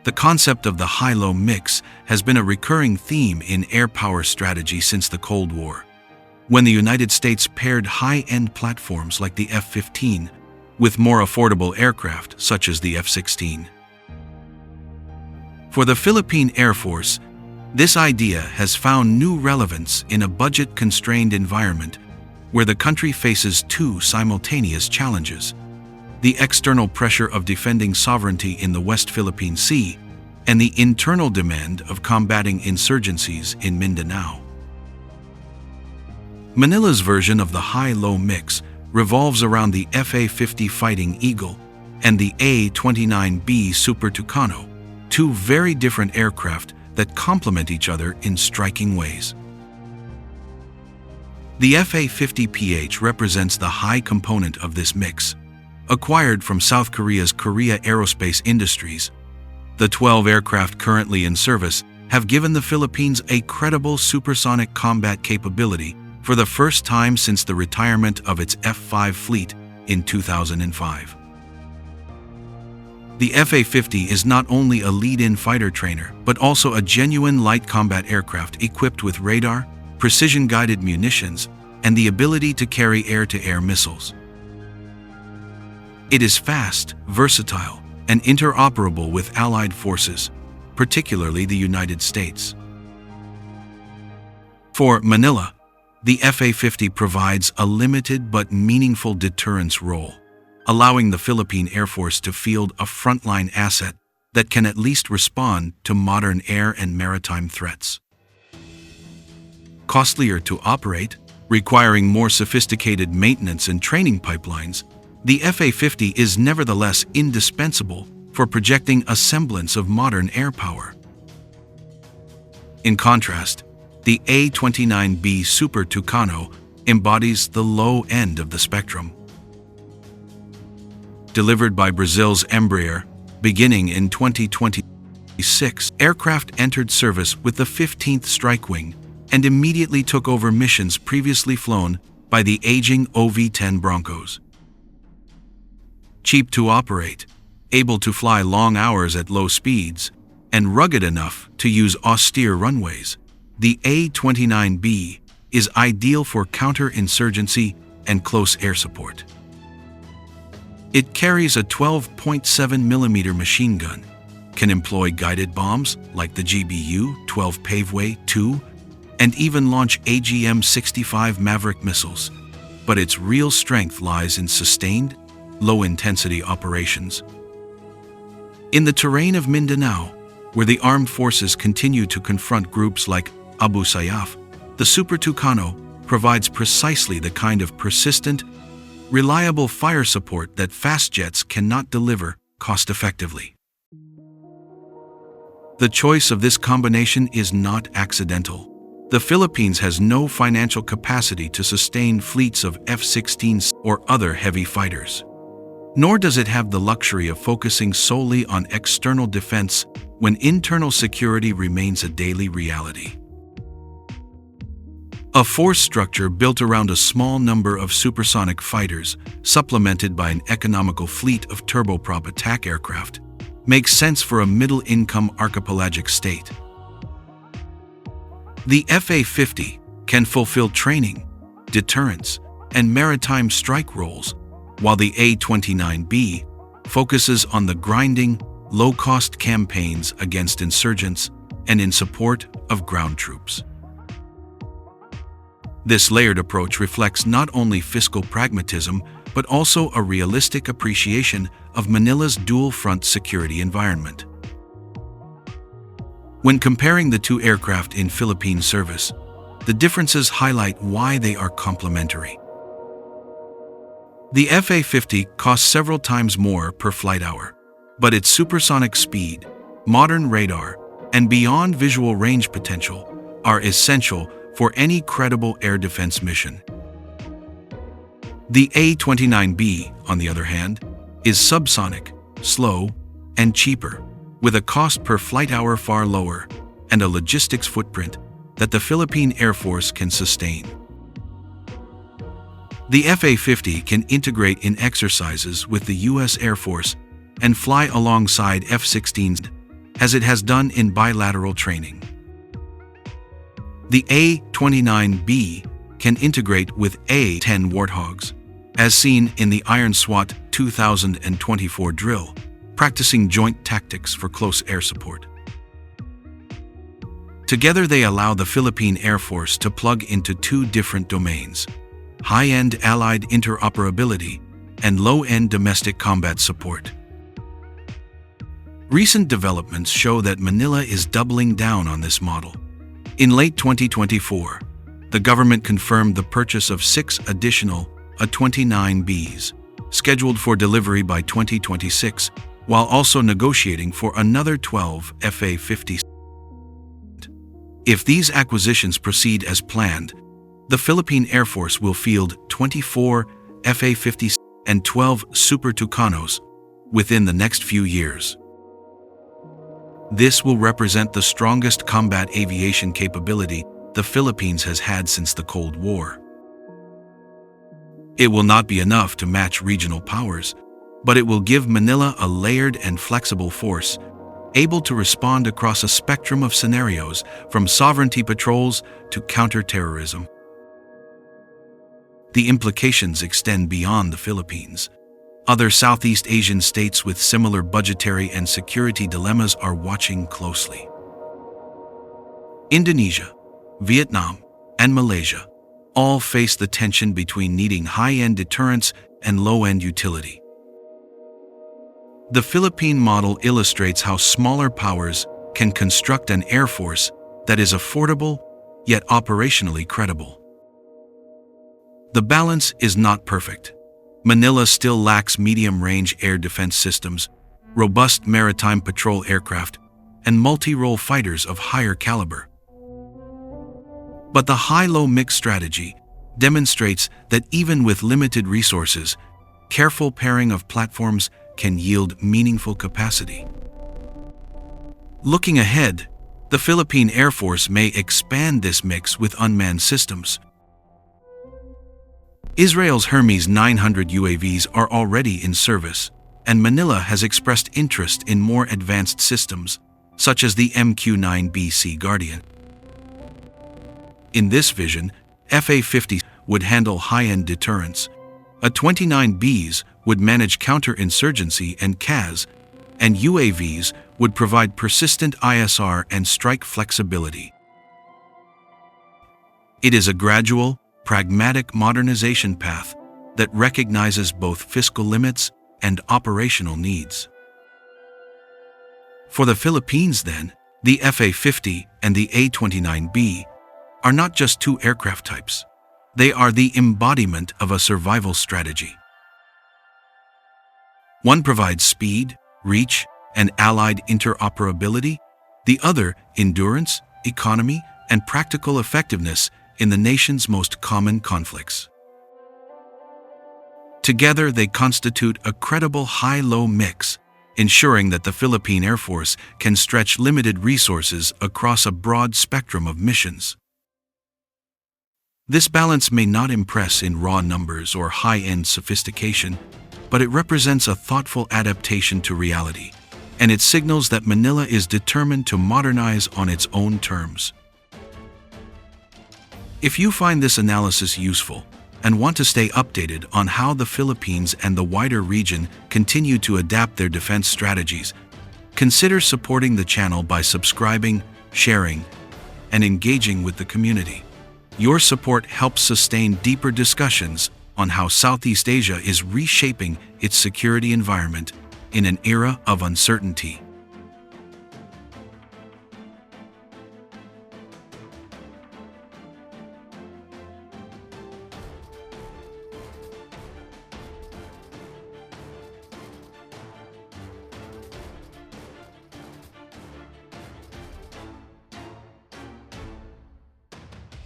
The concept of the high-low mix has been a recurring theme in air power strategy since the Cold War, when the United States paired high-end platforms like the F-15 with more affordable aircraft such as the F-16. For the Philippine Air Force, this idea has found new relevance in a budget-constrained environment where the country faces two simultaneous challenges: the external pressure of defending sovereignty in the West Philippine Sea and the internal demand of combating insurgencies in Mindanao. Manila's version of the high-low mix revolves around the FA-50 Fighting Eagle and the A-29B Super Tucano, two very different aircraft that complement each other in striking ways. The FA-50PH represents the high component of this mix. Acquired from South Korea's Korea Aerospace Industries, the 12 aircraft currently in service have given the Philippines a credible supersonic combat capability for the first time since the retirement of its F-5 fleet in 2005. The FA-50 is not only a lead-in fighter trainer, but also a genuine light combat aircraft equipped with radar, precision-guided munitions, and the ability to carry air-to-air missiles. It is fast, versatile, and interoperable with allied forces, particularly the United States. For Manila, the FA-50 provides a limited but meaningful deterrence role, allowing the Philippine Air Force to field a frontline asset that can at least respond to modern air and maritime threats. Costlier to operate, requiring more sophisticated maintenance and training pipelines, the FA-50 is nevertheless indispensable for projecting a semblance of modern air power. In contrast, the A-29B Super Tucano embodies the low end of the spectrum. Delivered by Brazil's Embraer, beginning in 2026, aircraft entered service with the 15th Strike Wing and immediately took over missions previously flown by the aging OV-10 Broncos. Cheap to operate, able to fly long hours at low speeds, and rugged enough to use austere runways, the A-29B is ideal for counter-insurgency and close air support. It carries a 12.7mm machine gun, can employ guided bombs like the GBU-12 Paveway 2, and even launch AGM-65 Maverick missiles, but its real strength lies in sustained, low-intensity operations. In the terrain of Mindanao, where the armed forces continue to confront groups like Abu Sayyaf, the Super Tucano provides precisely the kind of persistent, reliable fire support that fast jets cannot deliver cost-effectively. The choice of this combination is not accidental. The Philippines has no financial capacity to sustain fleets of F-16s or other heavy fighters. Nor does it have the luxury of focusing solely on external defense when internal security remains a daily reality. A force structure built around a small number of supersonic fighters, supplemented by an economical fleet of turboprop attack aircraft, makes sense for a middle-income archipelagic state. The FA-50 can fulfill training, deterrence, and maritime strike roles, while the A-29B focuses on the grinding, low-cost campaigns against insurgents and in support of ground troops. This layered approach reflects not only fiscal pragmatism, but also a realistic appreciation of Manila's dual-front security environment. When comparing the two aircraft in Philippine service, the differences highlight why they are complementary. The FA-50 costs several times more per flight hour, but its supersonic speed, modern radar, and beyond visual range potential are essential for any credible air defense mission. The A-29B, on the other hand, is subsonic, slow, and cheaper, with a cost per flight hour far lower and a logistics footprint that the Philippine Air Force can sustain. The FA-50 can integrate in exercises with the U.S. Air Force and fly alongside F-16s, as it has done in bilateral training. The A-29B can integrate with A-10 Warthogs, as seen in the Iron SWAT 2024 drill, practicing joint tactics for close air support. Together they allow the Philippine Air Force to plug into two different domains: high-end allied interoperability and low-end domestic combat support. Recent developments show that Manila is doubling down on this model. In late 2024, the government confirmed the purchase of 6 additional A-29Bs, scheduled for delivery by 2026, while also negotiating for another 12 FA-50. If these acquisitions proceed as planned, the Philippine Air Force will field 24 FA-50 and 12 Super Tucanos within the next few years. This will represent the strongest combat aviation capability the Philippines has had since the Cold War. It will not be enough to match regional powers, but it will give Manila a layered and flexible force, able to respond across a spectrum of scenarios, from sovereignty patrols to counter-terrorism. The implications extend beyond the Philippines. Other Southeast Asian states with similar budgetary and security dilemmas are watching closely. Indonesia, Vietnam, and Malaysia all face the tension between needing high-end deterrence and low-end utility. The Philippine model illustrates how smaller powers can construct an air force that is affordable yet operationally credible. The balance is not perfect. Manila still lacks medium-range air defense systems, robust maritime patrol aircraft, and multi-role fighters of higher caliber. But the high-low mix strategy demonstrates that even with limited resources, careful pairing of platforms can yield meaningful capacity. Looking ahead, the Philippine Air Force may expand this mix with unmanned systems. Israel's Hermes 900 UAVs are already in service, and Manila has expressed interest in more advanced systems, such as the MQ-9B Sea Guardian. In this vision, FA-50 would handle high-end deterrence, A-29Bs would manage counter-insurgency and CAS, and UAVs would provide persistent ISR and strike flexibility. It is a gradual, pragmatic modernization path that recognizes both fiscal limits and operational needs. For the Philippines, then, the FA-50 and the A-29B are not just two aircraft types. They are the embodiment of a survival strategy. One provides speed, reach, and allied interoperability. The other, endurance, economy, and practical effectiveness in the nation's most common conflicts. Together, they constitute a credible high-low mix, ensuring that the Philippine Air Force can stretch limited resources across a broad spectrum of missions. This balance may not impress in raw numbers or high-end sophistication, but it represents a thoughtful adaptation to reality, and it signals that Manila is determined to modernize on its own terms. If you find this analysis useful and want to stay updated on how the Philippines and the wider region continue to adapt their defense strategies, consider supporting the channel by subscribing, sharing, and engaging with the community. Your support helps sustain deeper discussions on how Southeast Asia is reshaping its security environment in an era of uncertainty.